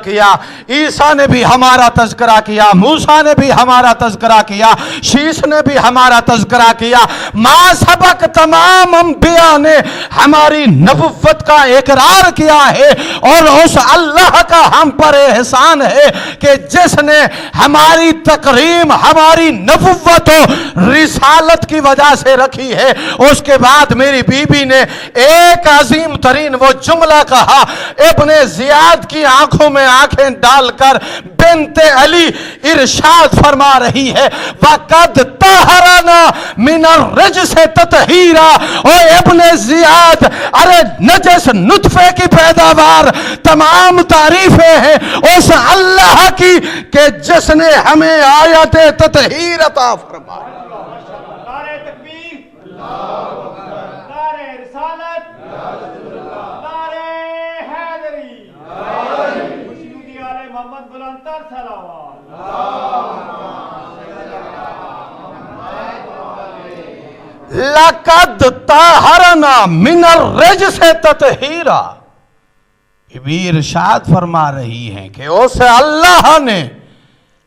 کیا، عیسیٰ نے بھی ہمارا تذکرہ کیا، موسیٰ نے بھی ہمارا تذکرہ کیا، شیش نے بھی ہمارا تذکرہ کیا، ما سبق تمام انبیاء نے ہماری نبوت کا اقرار کیا ہے۔ اور اس اللہ کا ہم پر احسان ہے کہ جس نے ہماری تکریم ہماری نبوت و رسالت کی وجہ سے رکھی ہے۔ اس کے بعد میری بی بی نے ایک عظیم ترین وہ جملہ کہا، ابن زیاد کی آنکھوں میں آنکھیں ڈال کر بنت علی ارشاد فرما رہی ہے، وَقَدْ طَهَرَنَا مِنَ الرِّجْسِ تَطْهِيرًا۔ او ابن زیاد، ارے نجس نطفے کی پیداوار تمام تعریفیں ہیں اس اللہ کی کہ جس نے ہمیں آیت تطہیر عطا فرمائی۔ نعرہ تکبیر، نعرہ رسالت، نعرہ حیدری، مشیدی آل محمد بلندتر صلوات۔ لَقَدْ طَهَرَنَا مِنَ الرِّجْسِ تَطْهِيرًا۔ بھی ارشاد فرما رہی ہیں کہ اس اللہ نے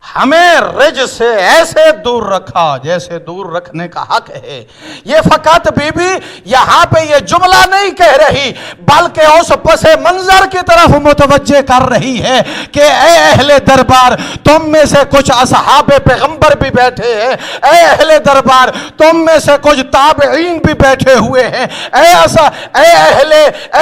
ہمیں رجس سے ایسے دور رکھا جیسے دور رکھنے کا حق ہے۔ یہ فقط بی بی یہاں پہ یہ جملہ نہیں کہہ رہی بلکہ اس پس منظر کی طرف متوجہ کر رہی ہے کہ اے اہل دربار، تم میں سے کچھ اصحاب پیغمبر بھی بیٹھے ہیں، اے اہل دربار تم میں سے کچھ تابعین بھی بیٹھے ہوئے ہیں، اے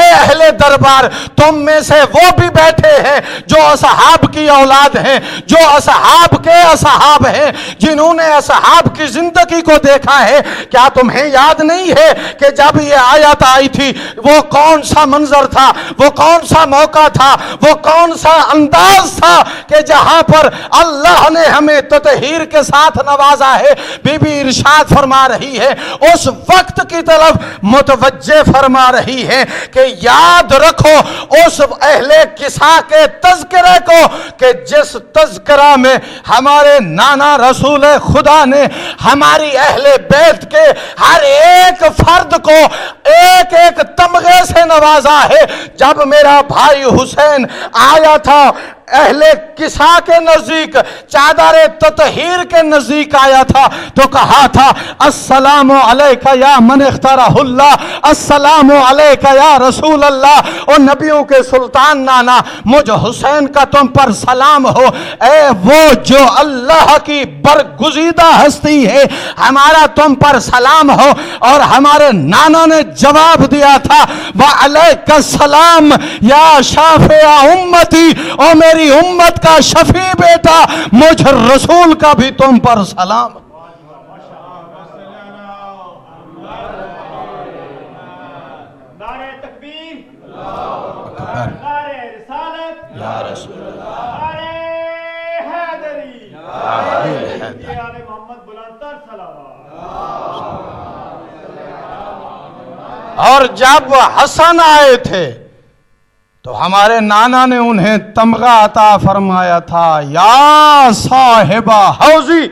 اہل دربار تم میں سے وہ بھی بیٹھے ہیں جو اصحاب کی اولاد ہیں، جو اصحاب کے اصحاب ہیں، جنہوں نے اصحاب کی زندگی کو دیکھا ہے۔ کیا تمہیں یاد نہیں ہے کہ جب یہ آیت آئی تھی وہ کون سا منظر تھا، وہ کون سا موقع تھا، وہ کون سا انداز تھا کہ جہاں پر اللہ نے ہمیں تطہیر کے ساتھ نوازا ہے۔ بی بی ارشاد فرما رہی ہے، اس وقت کی طرف متوجہ فرما رہی ہے کہ یاد رکھو اس اہل کسا کے تذکرے کو کہ جس تذکرہ میں ہمارے نانا رسول خدا نے ہماری اہل بیت کے ہر ایک فرد کو ایک ایک تمغے سے نوازا ہے۔ جب میرا بھائی حسین آیا تھا اہل کسا کے نزدیک، چادر تطہیر کے نزدیک آیا تھا تو کہا تھا السلام علیکہ یا من اختارہ اللہ، السلام علیکہ یا رسول اللہ۔ اور نبیوں کے سلطان نانا مجھ حسین کا تم پر سلام ہو، اے وہ جو اللہ کی برگزیدہ ہستی ہے، ہمارا تم پر سلام ہو۔ اور ہمارے نانا نے جواب دیا تھا وعلیکہ السلام یا شافع امتی، اور میری امت کا شفیع بیٹا مجھ رسول کا بھی تم پر سلام۔ نعرہ تکبیر، نعرہ رسالت، یا رسول اللہ، نعرہ حیدری، مشیدی آل محمد بلندتر صلوات۔ اور جب حسن آئے تھے تو ہمارے نانا نے انہیں تمغہ عطا فرمایا تھا، یا صاحبہ حوضی،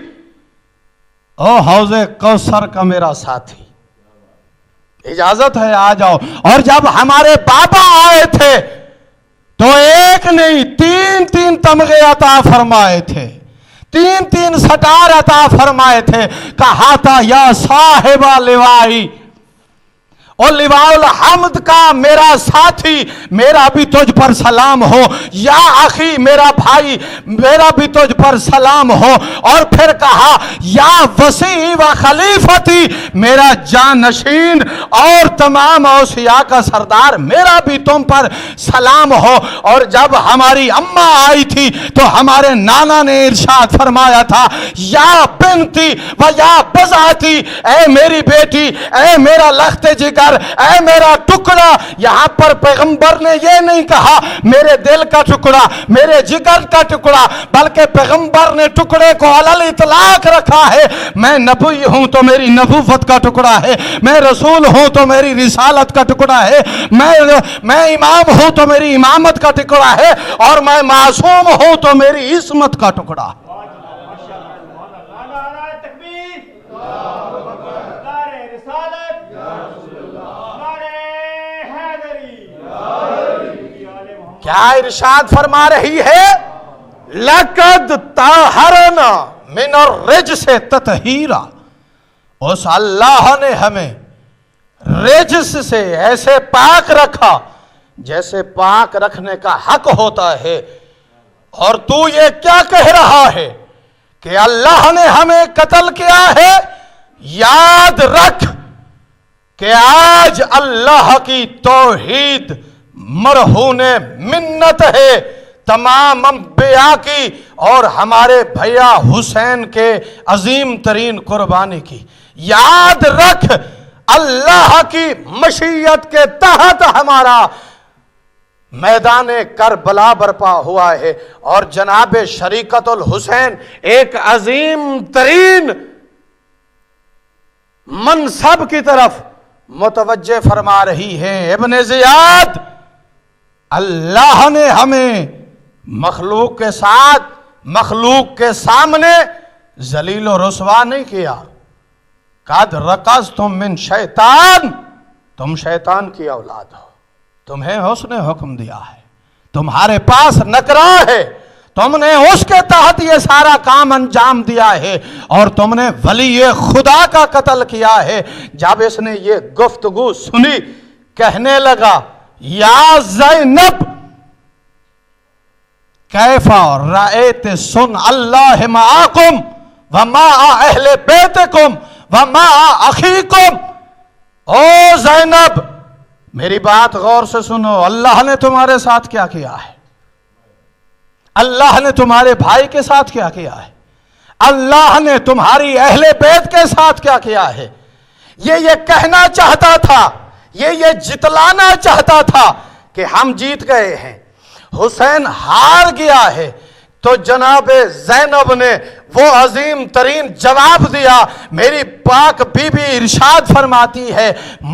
او حوض کوثر کا میرا ساتھی، اجازت ہے آ جاؤ۔ اور جب ہمارے بابا آئے تھے تو ایک نہیں تین تمغے عطا فرمائے تھے، تین سٹار عطا فرمائے تھے۔ کہا تھا یا صاحبہ لوائی، اور لواء الحمد کا میرا ساتھی، میرا بھی تجھ پر سلام ہو، یا اخی میرا بھائی میرا بھی تجھ پر سلام ہو۔ اور پھر کہا یا وسیع و خلیفتی، میرا جانشین اور تمام اوصیاء کا سردار، میرا بھی تم پر سلام ہو۔ اور جب ہماری اماں آئی تھی تو ہمارے نانا نے ارشاد فرمایا تھا یا بنتی و یا بزاتی، اے میری بیٹی، اے میرا لخت جگر، اے میرا ٹکڑا۔ یہاں پر پیغمبر نے یہ نہیں کہا میرے دل کا ٹکڑا، میرے جگر کا ٹکڑا، بلکہ پیغمبر نے ٹکڑے کو علل اطلاق رکھا ہے۔ میں نبی ہوں تو میری نبوت کا ٹکڑا ہے، میں رسول ہوں تو میری رسالت کا ٹکڑا ہے، میں امام ہوں تو میری امامت کا ٹکڑا ہے، اور میں معصوم ہوں تو میری عصمت کا ٹکڑا ہے۔ نعرہ تکبیر، نعرہ رسالت، نعرہ حیدری، کیا ارشاد فرما رہی ہے؟ لَقَدْ طَهَّرْنَا مِنَ الرِّجْسِ تَطْهِيرًا، اس اللہ نے ہمیں رجس سے ایسے پاک رکھا جیسے پاک رکھنے کا حق ہوتا ہے۔ اور تو یہ کیا کہہ رہا ہے کہ اللہ نے ہمیں قتل کیا ہے؟ یاد رکھ کہ آج اللہ کی توحید مرہون منت ہے تمام انبیاء کی اور ہمارے بھیا حسین کے عظیم ترین قربانی کی۔ یاد رکھ اللہ کی مشیت کے تحت ہمارا میدان کربلا برپا ہوا ہے، اور جناب شریکت الحسین ایک عظیم ترین منصب کی طرف متوجہ فرما رہی ہے۔ ابن زیاد، اللہ نے ہمیں مخلوق کے ساتھ، مخلوق کے سامنے ذلیل و رسوا نہیں کیا۔ قد رقصتم من شیطان، تم شیطان کی اولاد ہو، تمہیں اس نے حکم دیا ہے، تمہارے پاس نکرا ہے، تم نے اس کے تحت یہ سارا کام انجام دیا ہے، اور تم نے ولی خدا کا قتل کیا ہے۔ جب اس نے یہ گفتگو سنی، کہنے لگا یا زینب کیف رأیت سن اللہ معاکم ومع اہل بیتکم ومع اخیکم۔ او زینب، میری بات غور سے سنو، اللہ نے تمہارے ساتھ کیا کیا ہے؟ اللہ نے تمہارے بھائی کے ساتھ کیا کیا ہے؟ اللہ نے تمہاری اہل بیت کے ساتھ کیا کیا ہے؟ یہ کہنا چاہتا تھا، یہ جتلانا چاہتا تھا کہ ہم جیت گئے ہیں، حسین ہار گیا ہے۔ تو جناب زینب نے وہ عظیم ترین جواب دیا۔ میری پاک بی بی ارشاد فرماتی ہے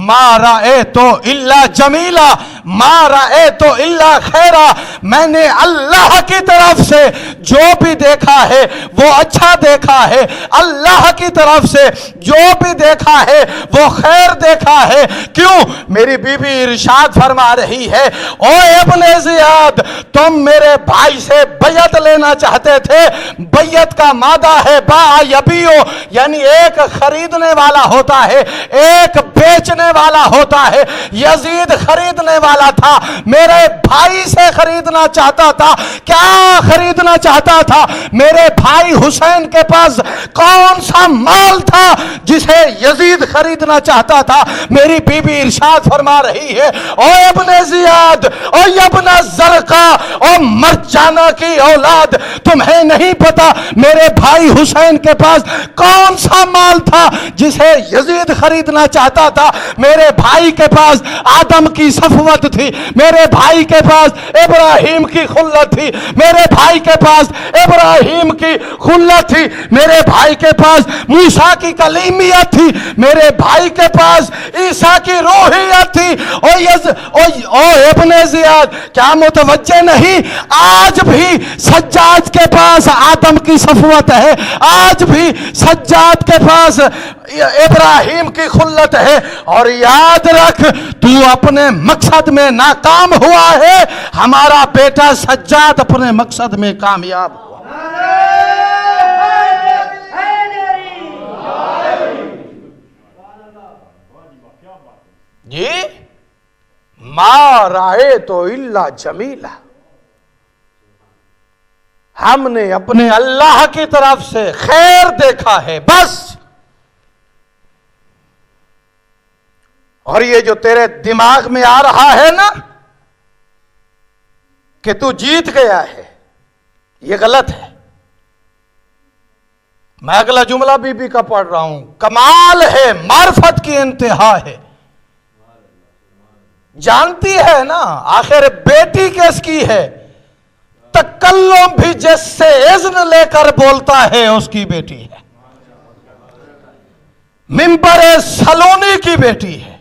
ما رأیتو الا جمیلا ما رأیتو الا خیرا، میں نے اللہ کی طرف سے جو بھی دیکھا ہے وہ اچھا دیکھا ہے، اللہ کی طرف سے جو بھی دیکھا ہے وہ خیر دیکھا ہے۔ کیوں؟ میری بی بی ارشاد فرما رہی ہے او ابن زیاد، تم میرے بھائی سے بیعت لینا چاہتے تھے، بیعت کا مادہ ہے با یبیو، یعنی ایک خریدنے والا ہوتا ہے، ایک بیچنے والا ہوتا ہے۔ یزید خریدنے والا تھا، میرے بھائی سے خریدنا چاہتا تھا۔ کیا خریدنا چاہتا تھا؟ میرے بھائی حسین کے پاس کون سا مال تھا جسے یزید خریدنا چاہتا تھا؟ میری بی بی ارشاد فرما رہی ہے او ابن زیاد، او ابن زرقا، او مرجانہ کی اولاد، تمہیں نہیں پتا میرے بھائی حسین کے پاس کون سا مال تھا جسے یزید خریدنا چاہتا تھا؟ میرے بھائی کے پاس آدم کی صفوت تھی، میرے بھائی کے پاس ابراہیم کی خلت تھی، میرے بھائی کے پاس ابراہیم کی خلت تھی، میرے بھائی کے پاس موسیٰ کی کلیمیت تھی، میرے بھائی کے پاس عیسیٰ کی روحیت تھی۔ او ابن زیاد، کیا متوجہ نہیں؟ آج بھی سجاد کے پاس آدم کی صفوت ہے، آج بھی سجاد کے پاس ابراہیم کی خلت ہے، اور یاد رکھ تو اپنے مقصد میں ناکام ہوا ہے، ہمارا بیٹا سجاد اپنے مقصد میں کامیاب ہوا۔ جی ما رأیت الا جمیلا، ہم نے اپنے اللہ کی طرف سے خیر دیکھا ہے بس۔ اور یہ جو تیرے دماغ میں آ رہا ہے نا کہ تو جیت گیا ہے، یہ غلط ہے۔ میں اگلا جملہ بی بی کا پڑھ رہا ہوں، کمال ہے، معرفت کی انتہا ہے۔ جانتی ہے نا آخر بیٹی کس کی ہے؟ تکلم بھی جس سے اذن لے کر بولتا ہے اس کی بیٹی ہے، منبر سلونی کی بیٹی ہے۔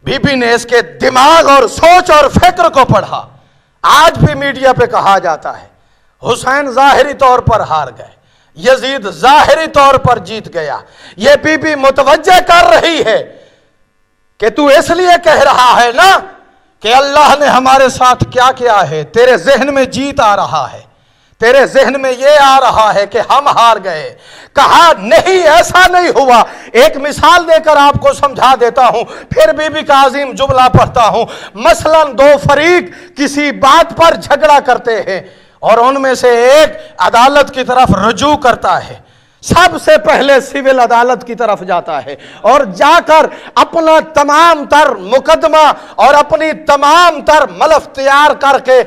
بی بی نے اس کے دماغ اور سوچ اور فکر کو پڑھا۔ آج بھی میڈیا پہ کہا جاتا ہے حسین ظاہری طور پر ہار گئے، یزید ظاہری طور پر جیت گیا۔ یہ بی بی متوجہ کر رہی ہے کہ تو اس لیے کہہ رہا ہے نا کہ اللہ نے ہمارے ساتھ کیا کیا ہے، تیرے ذہن میں جیت آ رہا ہے، تیرے ذہن میں یہ آ رہا ہے کہ ہم ہار گئے. کہا نہیں، ایسا نہیں ہوا. ایک مثال دے کر آپ کو سمجھا دیتا ہوں، پھر بی بی کا عظیم جملہ پڑھتا ہوں. مثلا دو فریق کسی بات پر جھگڑا کرتے ہیں اور ان میں سے ایک عدالت کی طرف رجوع کرتا ہے. سب سے پہلے سول عدالت کی طرف جاتا ہے اور جا کر اپنا تمام تر مقدمہ اور اپنی تمام تر ملف تیار کر کے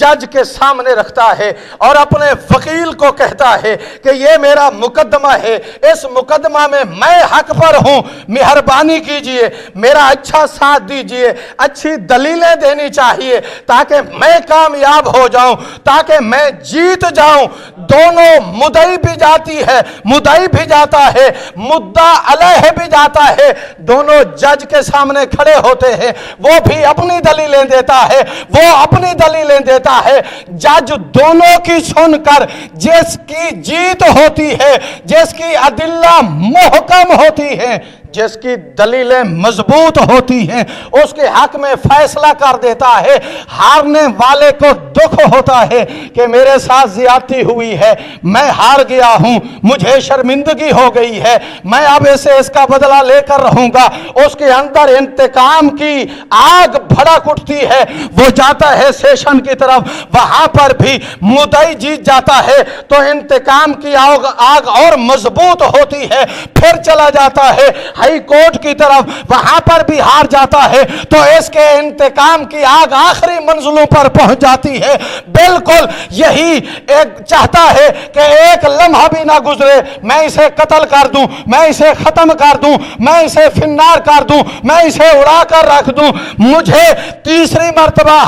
جج کے سامنے رکھتا ہے اور اپنے وکیل کو کہتا ہے کہ یہ میرا مقدمہ ہے، اس مقدمہ میں حق پر ہوں، مہربانی کیجئے، میرا اچھا ساتھ دیجئے، اچھی دلیلیں دینی چاہیے تاکہ میں کامیاب ہو جاؤں، تاکہ میں جیت جاؤں. دونوں مدعی بھی جاتی ہے، مدعی بھی جاتا ہے، مدعا علیہ بھی جاتا ہے. دونوں جج کے سامنے کھڑے ہوتے ہیں، وہ بھی اپنی دلیلیں دیتا ہے، وہ اپنی دلیلیں دیتا ہے. جج دونوں کی سن کر جس کی جیت ہوتی ہے، جس کی ادلہ محکم ہوتی ہیں، جس کی دلیلیں مضبوط ہوتی ہیں، اس کے حق میں فیصلہ کر دیتا ہے. ہارنے والے کو دکھ ہوتا ہے کہ میرے ساتھ زیادتی ہوئی ہے، میں ہار گیا ہوں، مجھے شرمندگی ہو گئی ہے، میں اب اس کا بدلہ لے کر رہوں گا. اس کے اندر انتقام کی آگ بھڑک اٹھتی ہے. وہ جاتا ہے سیشن کی طرف، وہاں پر بھی مدعی جیت جاتا ہے تو انتقام کی آگ اور مضبوط ہوتی ہے. پھر چلا جاتا ہے ہائی کورٹ کی طرف، وہاں پر بھی ہار جاتا ہے تو اس کے انتقام کی آگ آخری منزلوں پر پہنچ جاتی ہے. بالکل یہی ایک چاہتا ہے کہ ایک لمحہ بھی نہ گزرے، میں اسے قتل کر دوں، میں اسے ختم کر دوں، میں اسے فنار کر دوں، میں اسے اڑا کر رکھ دوں. مجھے تیسری مرتبہ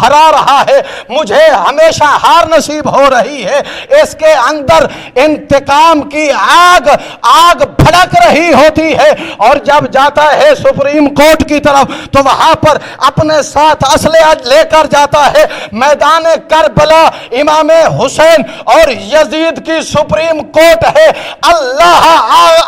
ہرا رہا ہے، مجھے ہمیشہ ہار نصیب ہو رہی ہے. اس کے اندر انتقام کی آگ بھڑک رہی ہوتی ہے اور جب جاتا ہے سپریم کورٹ کی طرف تو وہاں پر اپنے ساتھ اسلحہ لے کر جاتا ہے. میدان کربلا امام حسین اور یزید کی سپریم کورٹ ہے. اللہ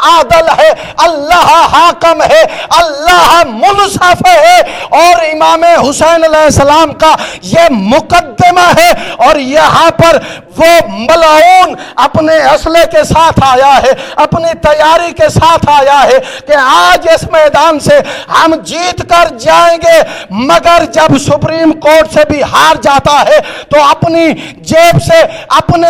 عادل ہے، اللہ حاکم ہے، اللہ منصف ہے اور امام حسین علیہ السلام کا یہ مقدمہ ہے. اور یہاں پر وہ ملعون اپنے اسلحے کے ساتھ آیا ہے، اپنی تیاری کے ساتھ آیا ہے کہ آج اس میدان سے ہم جیت کر جائیں گے. مگر جب سپریم کورٹ سے بھی ہار جاتا ہے تو اپنی جیب سے، اپنے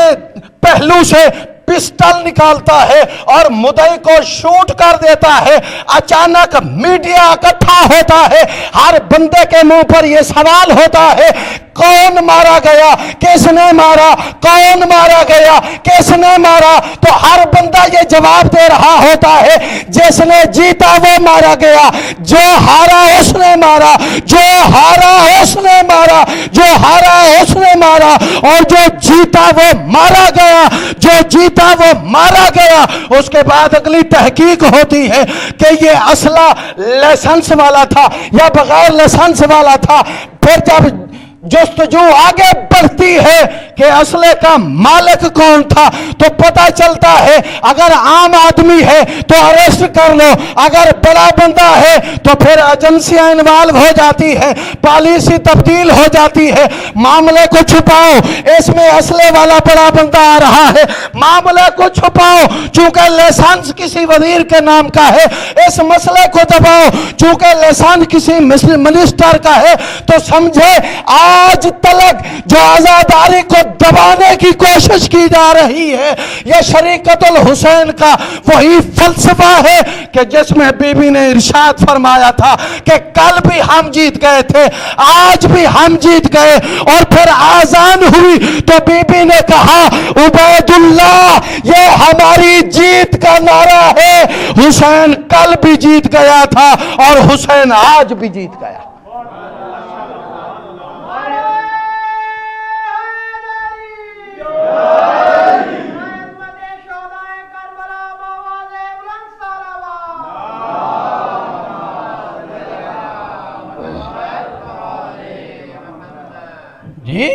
پہلو سے پسٹل نکالتا ہے اور مدعی کو شوٹ کر دیتا ہے. اچانک میڈیا اکٹھا ہوتا ہے، ہر بندے کے منہ پر یہ سوال ہوتا ہے کون مارا گیا، کس نے مارا، کون مارا گیا، کس نے مارا. تو ہر بندہ یہ جواب دے رہا ہوتا ہے جس نے جیتا وہ مارا گیا، جو ہارا اس نے مارا، جو ہارا اس نے مارا، جو ہارا اس نے مارا، اور جو جیتا وہ مارا گیا، جو جیتا وہ مارا گیا. اس کے بعد اگلی تحقیق ہوتی ہے کہ یہ اسلحہ لائسنس والا تھا یا بغیر لائسنس والا تھا. پھر جب جستجو آگے بڑھتی ہے کہ اسلحے کا مالک کون تھا تو پتہ چلتا ہے اگر عام آدمی ہے تو اریسٹ کر لو، اگر بڑا بندہ ہے تو پھر ایجنسیاں انوالو ہو جاتی ہے، پالیسی تبدیل ہو جاتی ہے. معاملے کو چھپاؤ، اس میں اسلحے والا بڑا بندہ آ رہا ہے، معاملے کو چھپاؤ چونکہ لائسنس کسی وزیر کے نام کا ہے، اس مسئلے کو دباؤ چونکہ لائسنس کسی منسٹر کا ہے. تو سمجھے آج تلک جو آزاداری کو دبانے کی کوشش کی جا رہی ہے یہ شریعت الحسین کا وہی فلسفہ ہے کہ جس میں بی بی نے ارشاد فرمایا تھا کہ کل بھی ہم جیت گئے تھے، آج بھی ہم جیت گئے. اور پھر آذان ہوئی تو بی بی نے کہا عبید اللہ یہ ہماری جیت کا نعرہ ہے. حسین کل بھی جیت گیا تھا اور حسین آج بھی جیت گیا. جی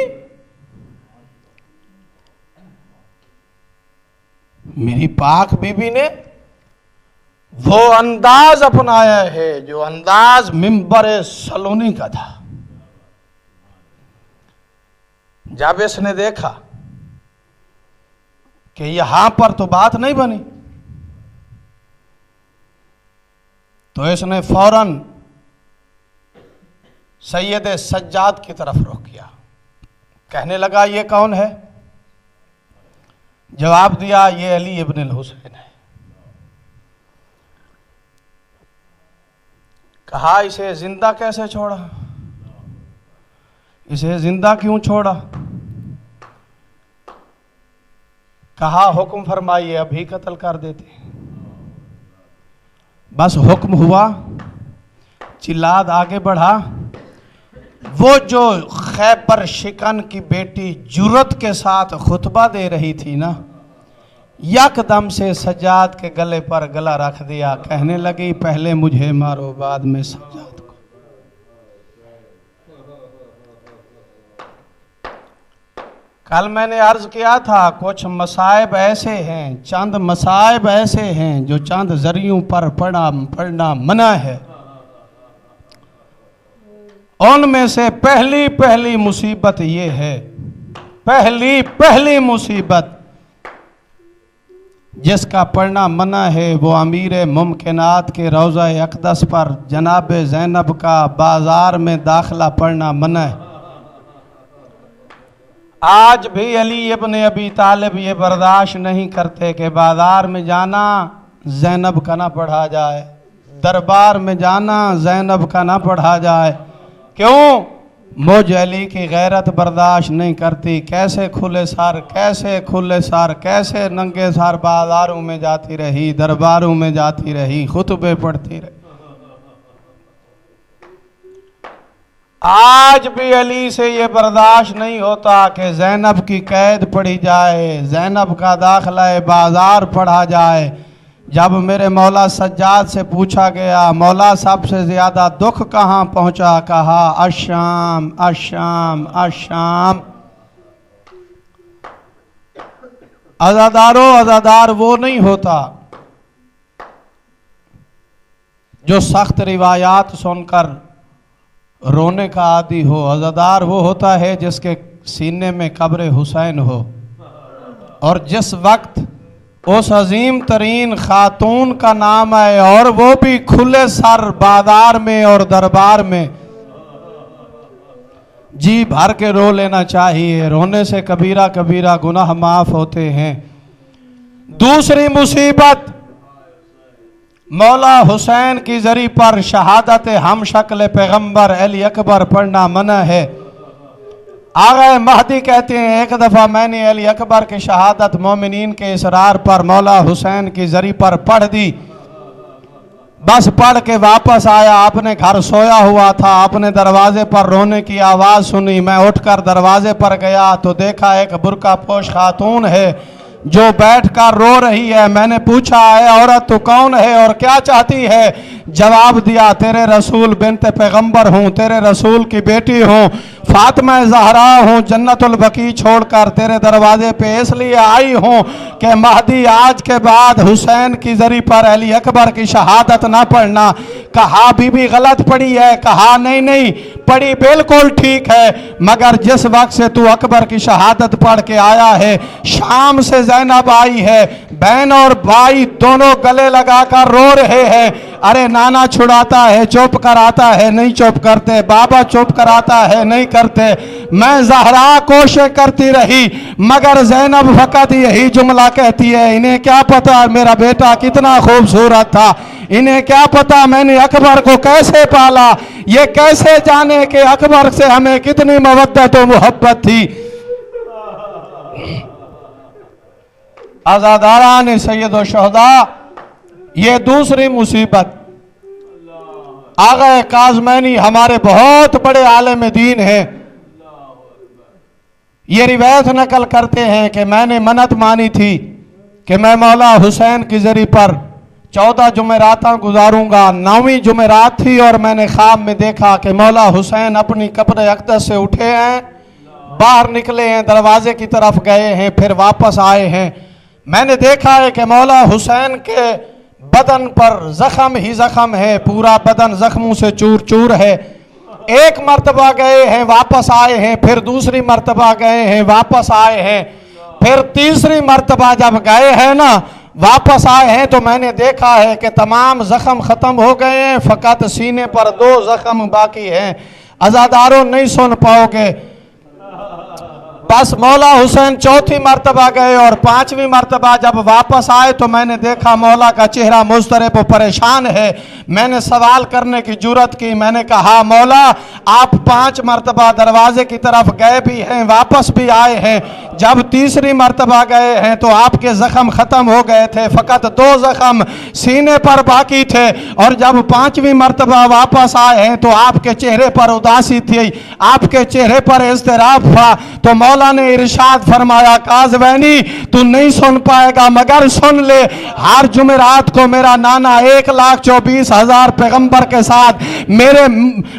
میری پاک بی بی نے وہ انداز اپنایا ہے جو انداز منبر سلونی کا تھا. جب اس نے دیکھا کہ یہاں پر تو بات نہیں بنی تو اس نے فوراً سید سجاد کی طرف رخ کیا. کہنے لگا یہ کون ہے؟ جواب دیا یہ علی ابن الحسین ہے. کہا اسے زندہ کیسے چھوڑا؟ اسے زندہ کیوں چھوڑا؟ کہا حکم فرمائیے ابھی قتل کر دیتے. بس حکم ہوا، چلاد آگے بڑھا. وہ جو خیبر شکن کی بیٹی جرت کے ساتھ خطبہ دے رہی تھی نا، یک دم سے سجاد کے گلے پر گلا رکھ دیا. کہنے لگی پہلے مجھے مارو بعد میں سجاد کو. کل میں نے عرض کیا تھا کچھ مصائب ایسے ہیں، چند مصائب ایسے ہیں جو چند ذریعوں پر پڑھنا منع ہے. ان میں سے پہلی مصیبت یہ ہے، پہلی مصیبت جس کا پڑھنا منع ہے وہ امیر ممکنات کے روضہ اقدس پر جناب زینب کا بازار میں داخلہ پڑھنا منع ہے. آج بھی علی ابن ابی طالب یہ برداشت نہیں کرتے کہ بازار میں جانا زینب کا نہ پڑھا جائے، دربار میں جانا زینب کا نہ پڑھا جائے. کیوں؟ مجھ علی کی غیرت برداشت نہیں کرتی. کیسے کھلے سار کیسے ننگے سار بازاروں میں جاتی رہی، درباروں میں جاتی رہی، خطبے پڑھتی رہی. آج بھی علی سے یہ برداشت نہیں ہوتا کہ زینب کی قید پڑھی جائے، زینب کا داخلہ بازار پڑھا جائے. جب میرے مولا سجاد سے پوچھا گیا مولا سب سے زیادہ دکھ کہاں پہنچا؟ کہا الشام الشام الشام. عزادار وہ نہیں ہوتا جو سخت روایات سن کر رونے کا عادی ہو. عزادار وہ ہوتا ہے جس کے سینے میں قبر حسین ہو، اور جس وقت اس عظیم ترین خاتون کا نام ہے اور وہ بھی کھلے سر بازار میں اور دربار میں، جی بھر کے رو لینا چاہیے. رونے سے کبیرہ گناہ معاف ہوتے ہیں. دوسری مصیبت، مولا حسین کی زری پر شہادت ہم شکل پیغمبر علی اکبر پڑھنا منع ہے. آغا مہدی کہتے ہیں ایک دفعہ میں نے علی اکبر کی شہادت مومنین کے اصرار پر مولا حسین کی زری پر پڑھ دی. بس پڑھ کے واپس آیا، اپنے گھر سویا ہوا تھا، اپنے دروازے پر رونے کی آواز سنی. میں اٹھ کر دروازے پر گیا تو دیکھا ایک برقع پوش خاتون ہے جو بیٹھ کر رو رہی ہے. میں نے پوچھا اے عورت تو کون ہے اور کیا چاہتی ہے؟ جواب دیا تیرے رسول بنت پیغمبر ہوں، تیرے رسول کی بیٹی ہوں، فاطمہ زہرا ہوں. جنت البقیع چھوڑ کر تیرے دروازے پہ اس لیے آئی ہوں کہ مہدی آج کے بعد حسین کی زری پر علی اکبر کی شہادت نہ پڑھنا. کہا بی بی غلط پڑھی ہے؟ کہا نہیں پڑھی بالکل ٹھیک ہے، مگر جس وقت سے تو اکبر کی شہادت پڑھ کے آیا ہے، شام سے زینب آئی ہے، بہن اور بھائی دونوں گلے لگا کر رو رہے ہیں. ارے نانا چھڑاتا ہے چپ کراتا ہے نہیں چپ کرتے، بابا چپ کراتا ہے نہیں کرتے. میں زہرا کوشش کرتی رہی مگر زینب فقط یہی جملہ کہتی ہے انہیں کیا پتا میرا بیٹا کتنا خوبصورت تھا، انہیں کیا پتا میں نے اکبر کو کیسے پالا، یہ کیسے جانے کہ اکبر سے ہمیں کتنی مودت و محبت تھی. عزاداران سید و شہداء، یہ دوسری مصیبت. آغا کاظمینی ہمارے بہت بڑے عالم دین ہیں، یہ روایت نقل کرتے ہیں کہ میں نے منت مانی تھی کہ میں مولا حسین کی زری پر 14 جمعراتاں گزاروں گا. 9ویں جمعرات تھی اور میں نے خواب میں دیکھا کہ مولا حسین اپنی قبر اقدس سے اٹھے ہیں، باہر نکلے ہیں، دروازے کی طرف گئے ہیں، پھر واپس آئے ہیں. میں نے دیکھا ہے کہ مولا حسین کے بدن پر زخم ہی زخم ہے، پورا بدن زخموں سے چور چور ہے. ایک مرتبہ گئے ہیں واپس آئے ہیں، پھر دوسری مرتبہ گئے ہیں واپس آئے ہیں، پھر تیسری مرتبہ جب گئے ہیں نا واپس آئے ہیں تو میں نے دیکھا ہے کہ تمام زخم ختم ہو گئے ہیں، فقط سینے پر 2 زخم باقی ہیں۔ عزاداروں نہیں سن پاؤ گے۔ بس مولا حسین چوتھی مرتبہ گئے اور 5ویں مرتبہ جب واپس آئے تو میں نے دیکھا مولا کا چہرہ مضطرب و پریشان ہے۔ میں نے سوال کرنے کی جرات کی، میں نے کہا مولا آپ 5 مرتبہ دروازے کی طرف گئے بھی ہیں واپس بھی آئے ہیں، جب تیسری مرتبہ گئے ہیں تو آپ کے زخم ختم ہو گئے تھے، فقط 2 زخم سینے پر باقی تھے، اور جب 5ویں مرتبہ واپس آئے ہیں تو آپ کے چہرے پر اداسی تھی، آپ کے چہرے پر اضطراب تھا۔ تو مولا نے ارشاد فرمایا قازوینی تو نہیں سن پائے گا مگر سن لے، ہر جمعرات کو میرا نانا 1,24,000 پیغمبر کے ساتھ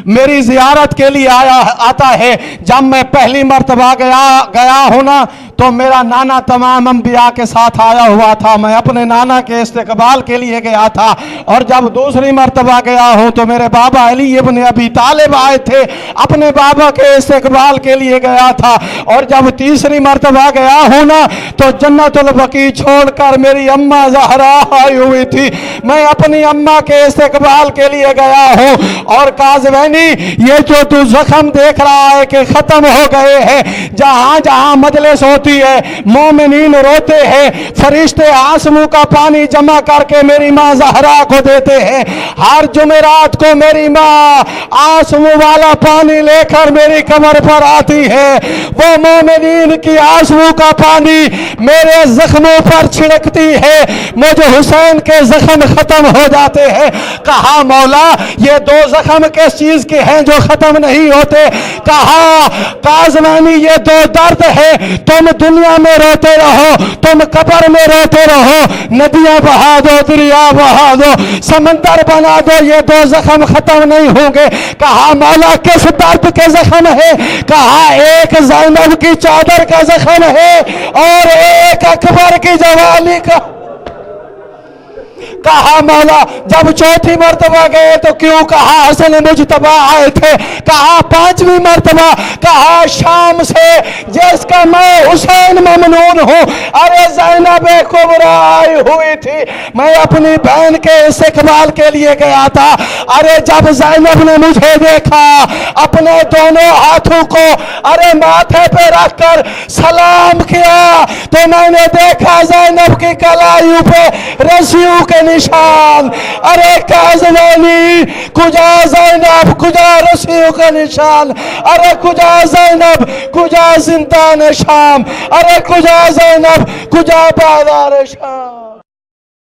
میری زیارت کے لیے آتا ہے۔ جب میں پہلی مرتبہ گیا ہوں نا تو میرا نانا تمام انبیاء کے ساتھ آیا ہوا تھا، میں اپنے نانا کے استقبال کے لیے گیا تھا، اور جب دوسری مرتبہ گیا ہوں تو میرے بابا علی ابن ابی طالب آئے تھے، اپنے بابا کے استقبال کے لیے گیا تھا، اور جب تیسری مرتبہ گیا ہوں نا تو جنت البقیع چھوڑ کر میری اماں زہرا آئی ہوئی تھی، میں اپنی اماں کے استقبال کے لیے گیا ہوں۔ اور قازوینی یہ جو تو زخم دیکھ رہا ہے کہ ختم ہو گئے ہیں، جہاں جہاں مجلس ہوتی ہے مومنین روتے ہیں، فرشتے آنسو کا پانی جمع کر کے میری ماں زہرا کو دیتے ہیں، ہر جمعرات کو میری ماں آنسو والا پانی لے کر میری کمر پر آتی ہے، وہ مومنین کی آنسو کا پانی میرے زخموں پر چھڑکتی ہے، مجھے حسین کے زخم ختم ہو جاتے ہیں۔ کہا مولا یہ 2 زخم کس چیز کے ہیں جو ختم نہیں ہوتے؟ کہا قازوینی یہ 2 درد ہے، تم دنیا میں روتے رہو، تم قبر میں روتے رہو، ندیاں بہا دو، دریا بہا دو، سمندر بنا دو، یہ 2 زخم ختم نہیں ہوں گے۔ کہا مولا کس درد کے زخم ہے؟ کہا ایک زینب کی چادر کا زخم ہے اور ایک اکبر کی جوالی کا۔ کہا مولا جب چوتھی مرتبہ گئے تو کیوں؟ کہا حسن مجتبی آئے تھے۔ کہا 5ویں مرتبہ، کہا شام سے جس کا میں حسین ممنون ہوں، ارے زینب کبریٰ آئی ہوئی تھی، میں اپنی بہن کے استقبال کے لیے گیا تھا، ارے جب زینب نے مجھے دیکھا اپنے دونوں ہاتھوں کو ارے ماتھے پہ رکھ کر سلام کیا تو میں نے دیکھا زینب کی کلائیوں پہ رسیوں کے نشان، ارے قازوینی کجا زینب کجا رسیوں کا نشان، ارے کجا زینب کجا زندان شام، ارے کجا زینب کجا بازار شام۔